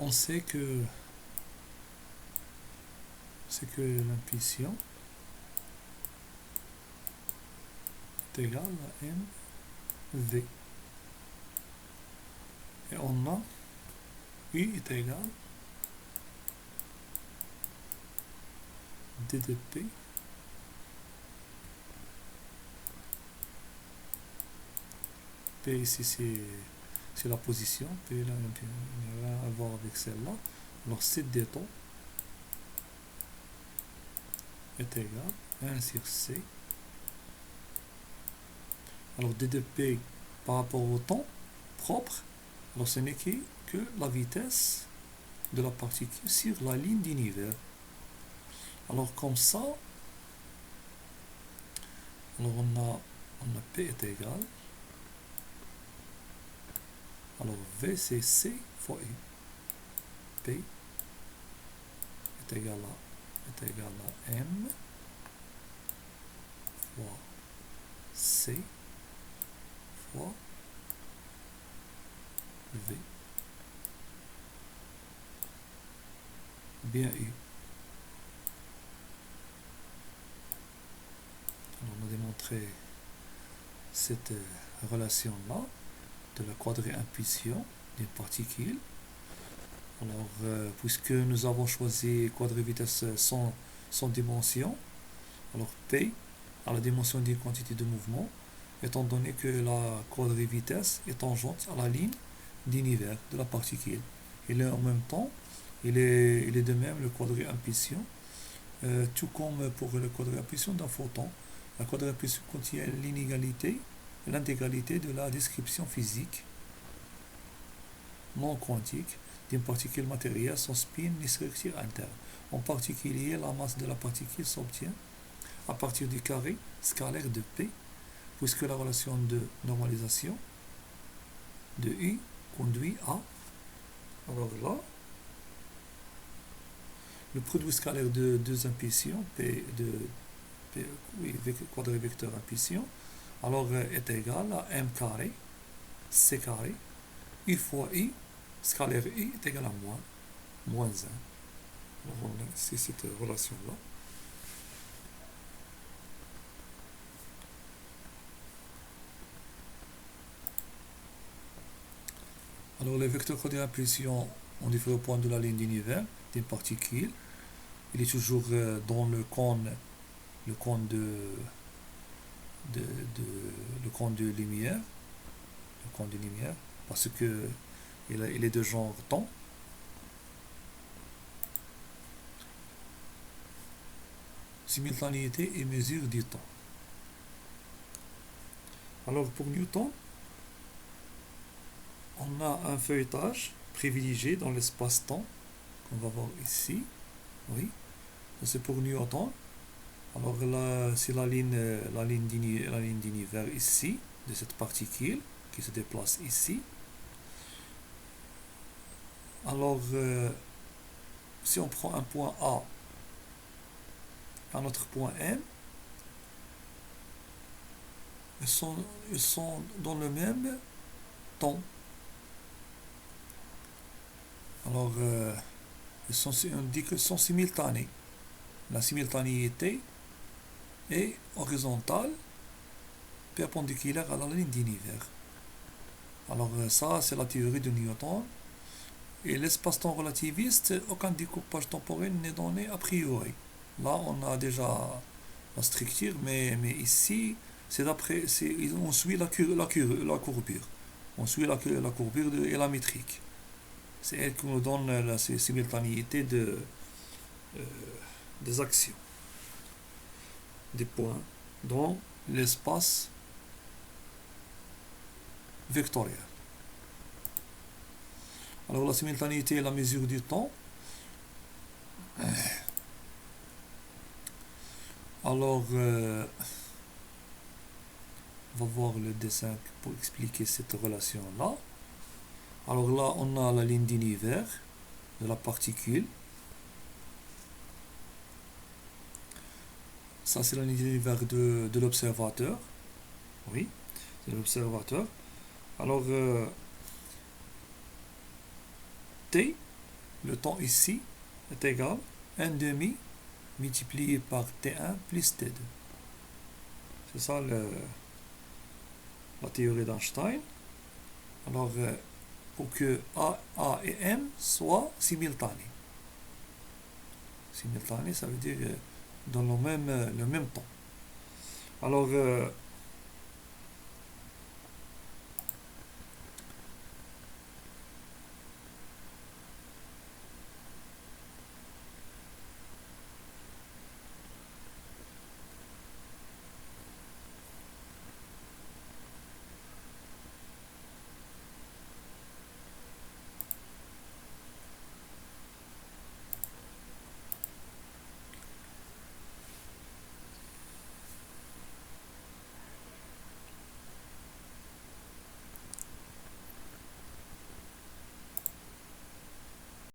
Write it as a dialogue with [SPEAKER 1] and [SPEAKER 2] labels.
[SPEAKER 1] on sait que l'impulsion est égale à mv. Et on a U est égal d de p P ici c'est la position, P là il n'y a rien à voir avec celle-là. Alors C d temps est égal à 1 sur C. Alors d de P par rapport au temps propre, alors ce n'est que la vitesse de la particule sur la ligne d'univers. Alors comme ça, alors on a P est égal, alors V c'est C fois U. P est égal à M fois C fois V bien U. Alors on a démontré cette relation-là de la quadri-impulsion d'une particule. Alors, puisque nous avons choisi quadri-vitesse sans dimension, alors P a la dimension d'une quantité de mouvement, étant donné que la quadri-vitesse est tangente à la ligne d'univers de la particule. Il est en même temps, il est de même le quadri-impulsion, tout comme pour le quadri-impulsion d'un photon. La quadri-impulsion contient l'intégralité de la description physique non quantique d'une particule matérielle sans spin ni structure interne. En particulier, la masse de la particule s'obtient à partir du carré scalaire de P, puisque la relation de normalisation de U conduit à... Alors là, le produit scalaire de deux impulsions, P, quadri-vecteur impulsion, alors est égal à M carré, C carré, U fois I, scalaire I est égal à moins 1. Alors c'est cette relation-là. Alors le vecteur quadri-impulsion ont différents points de la ligne d'univers d'une particule. Il est toujours dans le cône de lumière, parce que il est de genre temps. Simultanéité et mesure du temps. Alors pour Newton, on a un feuilletage privilégié dans l'espace-temps qu'on va voir ici. Oui, c'est pour Newton. Alors là, c'est la ligne d'univers ici, de cette particule qui se déplace ici. Alors, si on prend un point A, un autre point M, ils sont dans le même temps. Alors, on dit qu'ils sont simultanés. La simultanéité est horizontale, perpendiculaire à la ligne d'univers. Alors ça, c'est la théorie de Newton. Et l'espace-temps relativiste, aucun découpage temporel n'est donné a priori. Là, on a déjà la structure, mais ici, on suit la courbure. On suit la courbure et la métrique. C'est elle qui nous donne la simultanéité des actions, des points dans l'espace vectoriel. Alors la simultanéité est la mesure du temps. Alors, on va voir le dessin pour expliquer cette relation-là. Alors là, on a la ligne d'univers de la particule. Ça, c'est la ligne d'univers de l'observateur. Oui, c'est l'observateur. Alors, T le temps ici est égal à 1 demi multiplié par T1 plus T2. C'est ça la théorie d'Einstein. Alors, pour que A et M soient simultanés. Simultanés, ça veut dire dans le même temps. Alors,